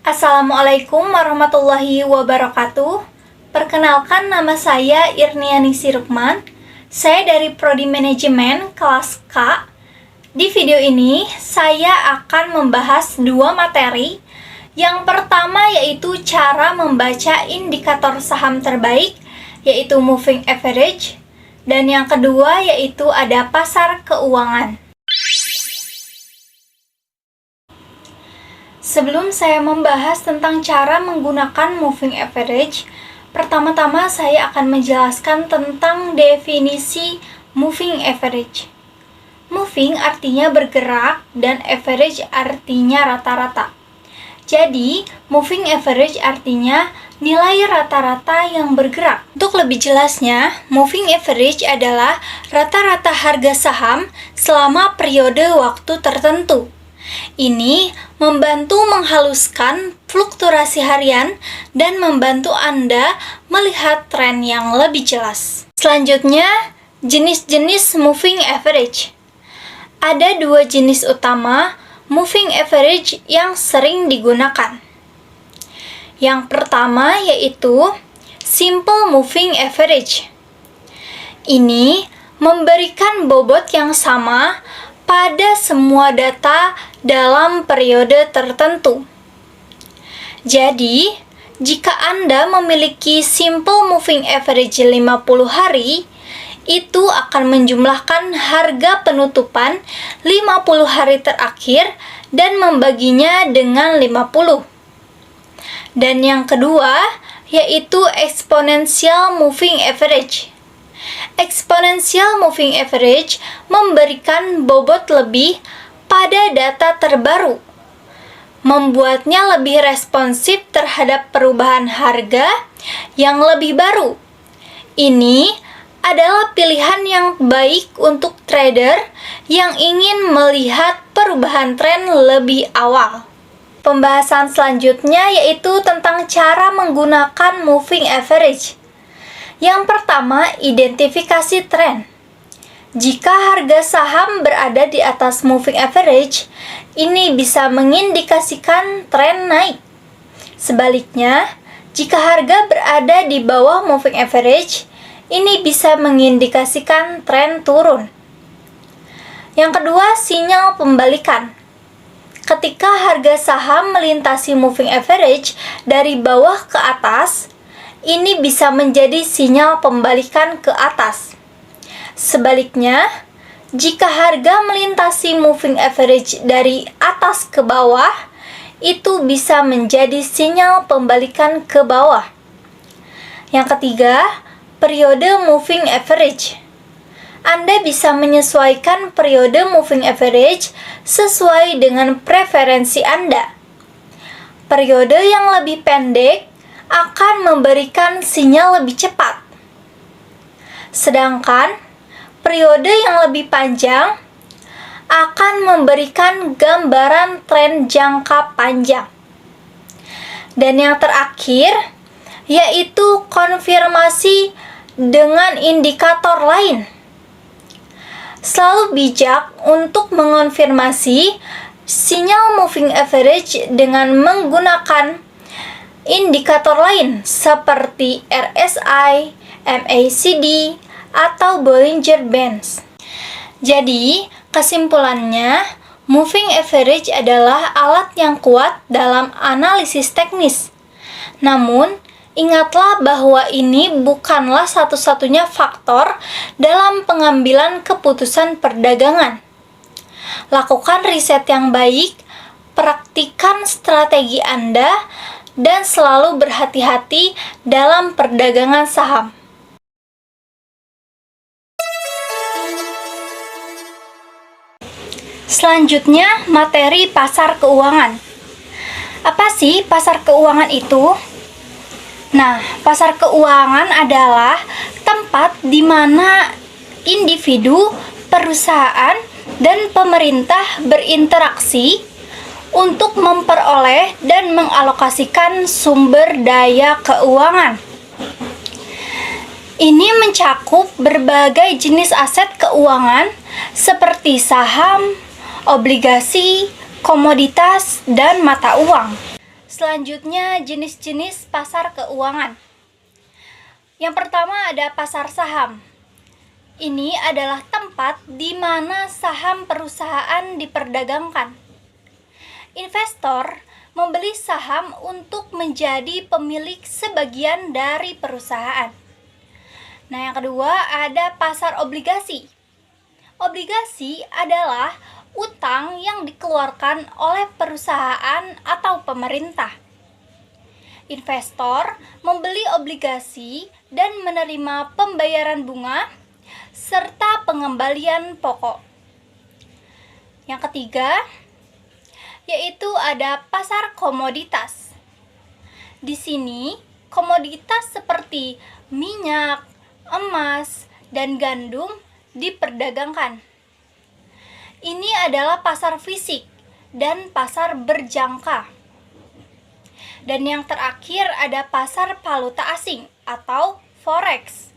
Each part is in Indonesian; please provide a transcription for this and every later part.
Assalamualaikum warahmatullahi wabarakatuh. Perkenalkan, nama saya Irniani Sirukman. Saya dari Prodi Manajemen kelas K. Di video ini, saya akan membahas dua materi. Yang pertama yaitu cara membaca indikator saham terbaik, yaitu moving average. Dan yang kedua yaitu ada pasar keuangan. Sebelum saya membahas tentang cara menggunakan moving average, pertama-tama saya akan menjelaskan tentang definisi moving average. Moving artinya bergerak dan average artinya rata-rata. Jadi, moving average artinya nilai rata-rata yang bergerak. Untuk lebih jelasnya, moving average adalah rata-rata harga saham selama periode waktu tertentu. Ini membantu menghaluskan fluktuasi harian dan membantu Anda melihat tren yang lebih jelas. Selanjutnya, jenis-jenis moving average. Ada dua jenis utama moving average yang sering digunakan. Yang pertama yaitu simple moving average. Ini memberikan bobot yang sama pada semua data dalam periode tertentu. Jadi, jika Anda memiliki simple moving average 50 hari, itu akan menjumlahkan harga penutupan 50 hari terakhir dan membaginya dengan 50. Dan yang kedua, yaitu exponential moving average. Exponential moving average memberikan bobot lebih pada data terbaru, membuatnya lebih responsif terhadap perubahan harga yang lebih baru. Ini adalah pilihan yang baik untuk trader yang ingin melihat perubahan tren lebih awal. Pembahasan selanjutnya yaitu tentang cara menggunakan moving average. Yang pertama, identifikasi tren. Jika harga saham berada di atas moving average, ini bisa mengindikasikan tren naik. Sebaliknya, jika harga berada di bawah moving average, ini bisa mengindikasikan tren turun. Yang kedua, sinyal pembalikan. Ketika harga saham melintasi moving average dari bawah ke atas, ini bisa menjadi sinyal pembalikan ke atas. Sebaliknya, jika harga melintasi moving average dari atas ke bawah, itu bisa menjadi sinyal pembalikan ke bawah. Yang ketiga, periode moving average. Anda bisa menyesuaikan periode moving average sesuai dengan preferensi Anda. Periode yang lebih pendek akan memberikan sinyal lebih cepat. Sedangkan periode yang lebih panjang akan memberikan gambaran tren jangka panjang. Dan yang terakhir yaitu konfirmasi dengan indikator lain. Selalu bijak untuk mengonfirmasi sinyal moving average dengan menggunakan indikator lain seperti RSI, MACD, atau Bollinger Bands. Jadi, kesimpulannya, moving average adalah alat yang kuat dalam analisis teknis. Namun, ingatlah bahwa ini bukanlah satu-satunya faktor dalam pengambilan keputusan perdagangan. Lakukan riset yang baik, praktikkan strategi Anda, dan selalu berhati-hati dalam perdagangan saham. Selanjutnya, materi pasar keuangan. Apa sih pasar keuangan itu? Nah, pasar keuangan adalah tempat di mana individu, perusahaan, dan pemerintah berinteraksi untuk memperoleh dan mengalokasikan sumber daya keuangan. Ini mencakup berbagai jenis aset keuangan seperti saham, obligasi, komoditas, dan mata uang. Selanjutnya, jenis-jenis pasar keuangan. Yang pertama ada pasar saham. Ini adalah tempat di mana saham perusahaan diperdagangkan. Investor membeli saham untuk menjadi pemilik sebagian dari perusahaan. Nah, yang kedua ada pasar obligasi. Obligasi adalah utang yang dikeluarkan oleh perusahaan atau pemerintah. Investor membeli obligasi dan menerima pembayaran bunga serta pengembalian pokok. Yang ketiga, yaitu ada pasar komoditas. Di sini, komoditas seperti minyak, emas, dan gandum diperdagangkan. Ini adalah pasar fisik dan pasar berjangka. Dan yang terakhir ada pasar valuta asing atau forex.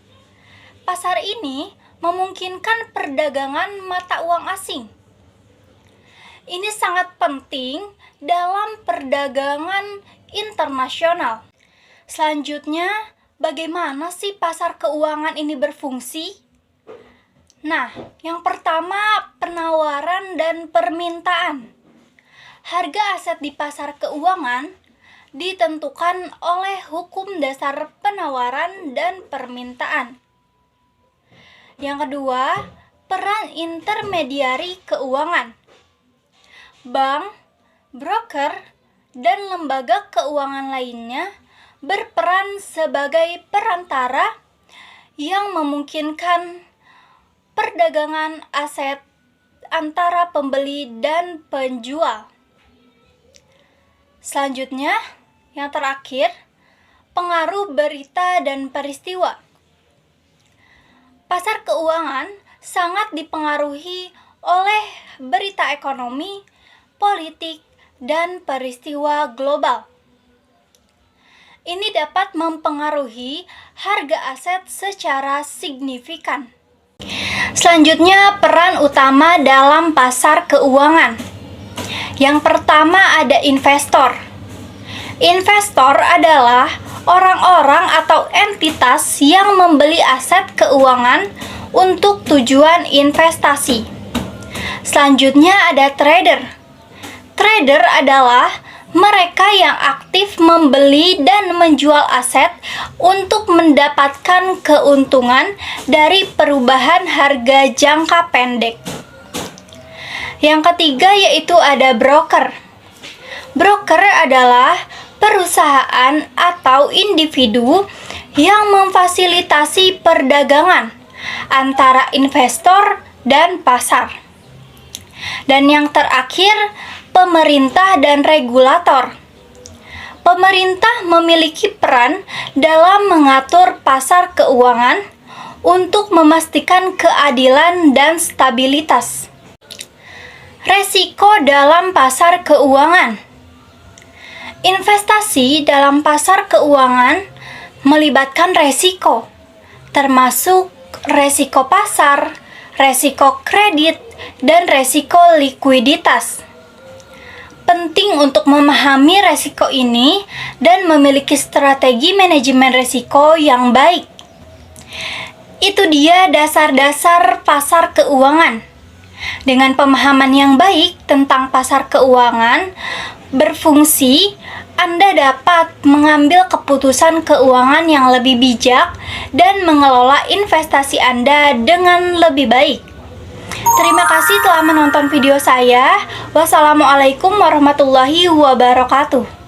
Pasar ini memungkinkan perdagangan mata uang asing. Ini sangat penting dalam perdagangan internasional. Selanjutnya, bagaimana sih pasar keuangan ini berfungsi? Nah, yang pertama penawaran dan permintaan. Harga aset di pasar keuangan ditentukan oleh hukum dasar penawaran dan permintaan. Yang kedua, peran intermediari keuangan. Bank, broker, dan lembaga keuangan lainnya berperan sebagai perantara yang memungkinkan perdagangan aset antara pembeli dan penjual. Selanjutnya, yang terakhir, pengaruh berita dan peristiwa. Pasar keuangan sangat dipengaruhi oleh berita ekonomi, politik, dan peristiwa global. Ini dapat mempengaruhi harga aset secara signifikan. Selanjutnya, peran utama dalam pasar keuangan. Yang pertama ada investor. Investor adalah orang-orang atau entitas yang membeli aset keuangan untuk tujuan investasi. Selanjutnya ada trader. Trader adalah mereka yang aktif membeli dan menjual aset untuk mendapatkan keuntungan dari perubahan harga jangka pendek. Yang ketiga yaitu ada broker. Broker adalah perusahaan atau individu yang memfasilitasi perdagangan antara investor dan pasar. Dan yang terakhir, pemerintah dan regulator. Pemerintah memiliki peran dalam mengatur pasar keuangan untuk memastikan keadilan dan stabilitas. Resiko dalam pasar keuangan. Investasi dalam pasar keuangan melibatkan resiko, termasuk resiko pasar, resiko kredit, dan resiko likuiditas. Penting untuk memahami resiko ini dan memiliki strategi manajemen resiko yang baik. Itu dia dasar-dasar pasar keuangan. Dengan pemahaman yang baik tentang pasar keuangan berfungsi, Anda dapat mengambil keputusan keuangan yang lebih bijak dan mengelola investasi Anda dengan lebih baik. Terima kasih telah menonton video saya. Wassalamualaikum warahmatullahi wabarakatuh.